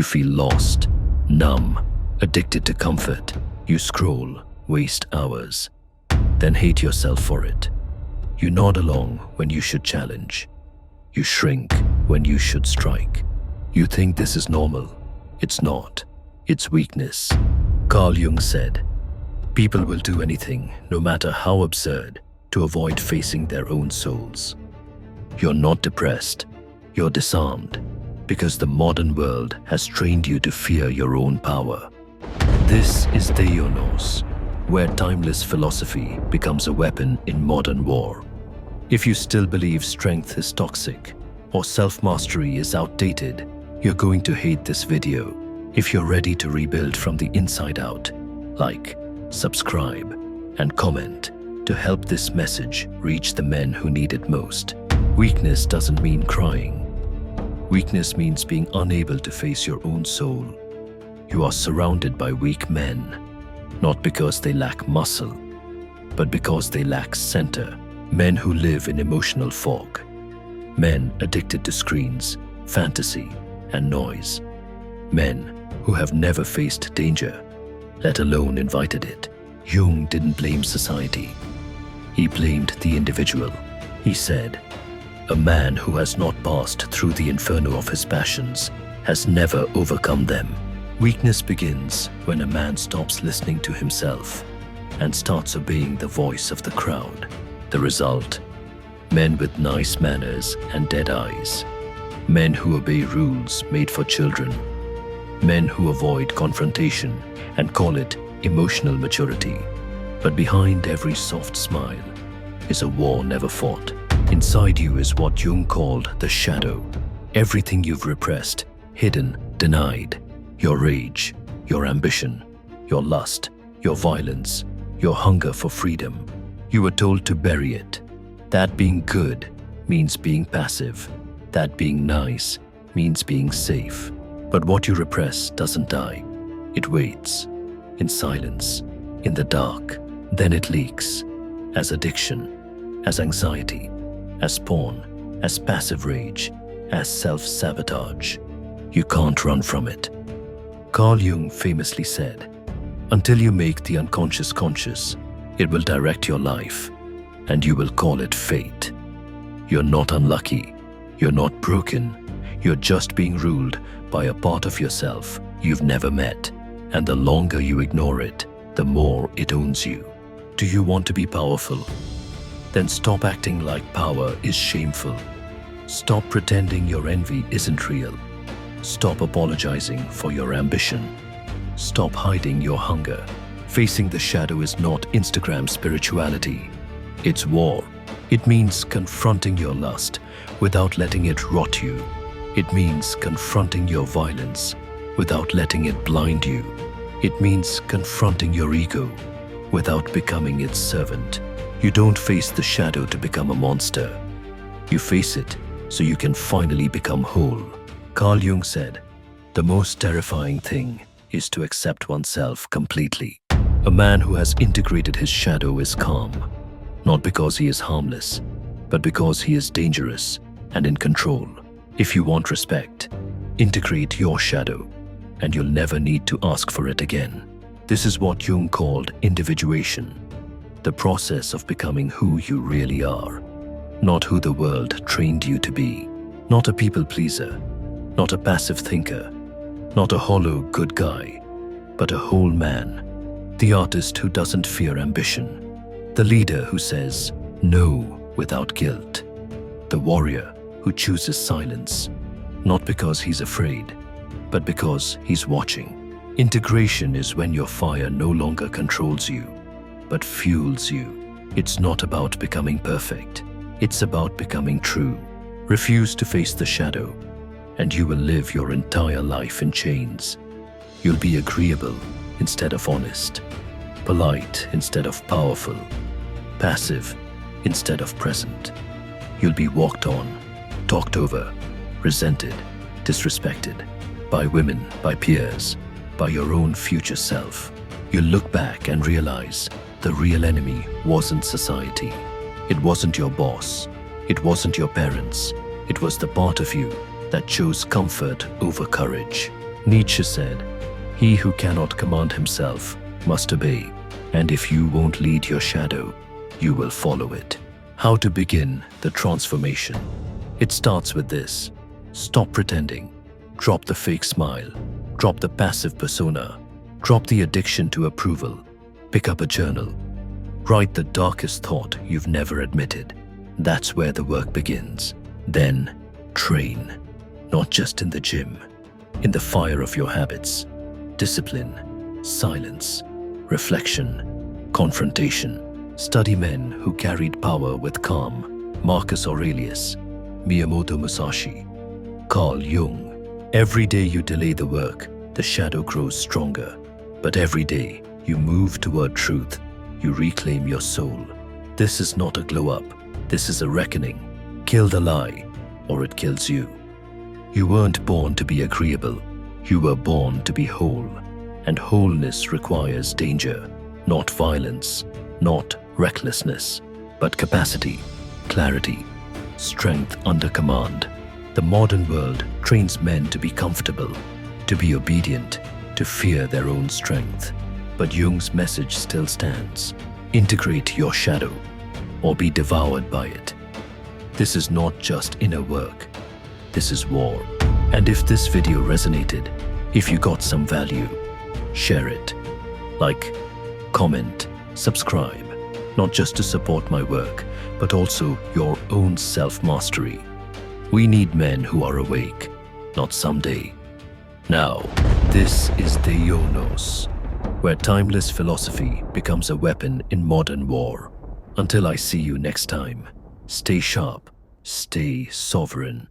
You feel lost, numb, addicted to comfort. You scroll, waste hours, then hate yourself for it. You nod along when you should challenge. You shrink when you should strike. You think this is normal. It's not. It's weakness. Carl Jung said, "People will do anything, no matter how absurd, to avoid facing their own souls." You're not depressed. You're disarmed, because the modern world has trained you to fear your own power. This is Deionos, where timeless philosophy becomes a weapon in modern war. If you still believe strength is toxic or self-mastery is outdated, you're going to hate this video. If you're ready to rebuild from the inside out, like, subscribe, and comment to help this message reach the men who need it most. Weakness doesn't mean crying. Weakness means being unable to face your own soul. You are surrounded by weak men, not because they lack muscle, but because they lack center. Men who live in emotional fog. Men addicted to screens, fantasy, and noise. Men who have never faced danger, let alone invited it. Jung didn't blame society. He blamed the individual. He said, "A man who has not passed through the inferno of his passions has never overcome them." Weakness begins when a man stops listening to himself and starts obeying the voice of the crowd. The result? Men with nice manners and dead eyes. Men who obey rules made for children. Men who avoid confrontation and call it emotional maturity. But behind every soft smile is a war never fought. Inside you is what Jung called the shadow. Everything you've repressed, hidden, denied. Your rage, your ambition, your lust, your violence, your hunger for freedom. You were told to bury it. That being good means being passive. That being nice means being safe. But what you repress doesn't die. It waits, in silence, in the dark. Then it leaks, as addiction, as anxiety, as porn, as passive rage, as self-sabotage. You can't run from it. Carl Jung famously said, "Until you make the unconscious conscious, it will direct your life, and you will call it fate." You're not unlucky. You're not broken. You're just being ruled by a part of yourself you've never met. And the longer you ignore it, the more it owns you. Do you want to be powerful? Then stop acting like power is shameful. Stop pretending your envy isn't real. Stop apologizing for your ambition. Stop hiding your hunger. Facing the shadow is not Instagram spirituality. It's war. It means confronting your lust without letting it rot you. It means confronting your violence without letting it blind you. It means confronting your ego without becoming its servant. You don't face the shadow to become a monster. You face it so you can finally become whole. Carl Jung said, "The most terrifying thing is to accept oneself completely." A man who has integrated his shadow is calm, not because he is harmless, but because he is dangerous and in control. If you want respect, integrate your shadow, and you'll never need to ask for it again. This is what Jung called individuation, the process of becoming who you really are, not who the world trained you to be, not a people pleaser, not a passive thinker, not a hollow good guy, but a whole man, the artist who doesn't fear ambition, the leader who says no without guilt, the warrior who chooses silence, not because he's afraid, but because he's watching. Integration is when your fire no longer controls you, but fuels you. It's not about becoming perfect. It's about becoming true. Refuse to face the shadow, and you will live your entire life in chains. You'll be agreeable instead of honest, polite instead of powerful, passive instead of present. You'll be walked on, talked over, resented, disrespected, by women, by peers, by your own future self. You'll look back and realize the real enemy wasn't society. It wasn't your boss. It wasn't your parents. It was the part of you that chose comfort over courage. Nietzsche said, "He who cannot command himself must obey, and if you won't lead your shadow, you will follow it." How to begin the transformation? It starts with this. Stop pretending. Drop the fake smile. Drop the passive persona. Drop the addiction to approval. Pick up a journal. Write the darkest thought you've never admitted. That's where the work begins. Then, train. Not just in the gym. In the fire of your habits. Discipline. Silence. Reflection. Confrontation. Study men who carried power with calm. Marcus Aurelius. Miyamoto Musashi. Carl Jung. Every day you delay the work, the shadow grows stronger. But every day you move toward truth, you reclaim your soul. This is not a glow up. This is a reckoning. Kill the lie, or it kills you. You weren't born to be agreeable. You were born to be whole. And wholeness requires danger, not violence, not recklessness, but capacity, clarity, strength under command. The modern world trains men to be comfortable, to be obedient, to fear their own strength. But Jung's message still stands. Integrate your shadow, or be devoured by it. This is not just inner work. This is war. And if this video resonated, if you got some value, share it. Like, comment, subscribe, not just to support my work, but also your own self-mastery. We need men who are awake, not someday. Now, this is Deionos, where timeless philosophy becomes a weapon in modern war. Until I see you next time, stay sharp, stay sovereign.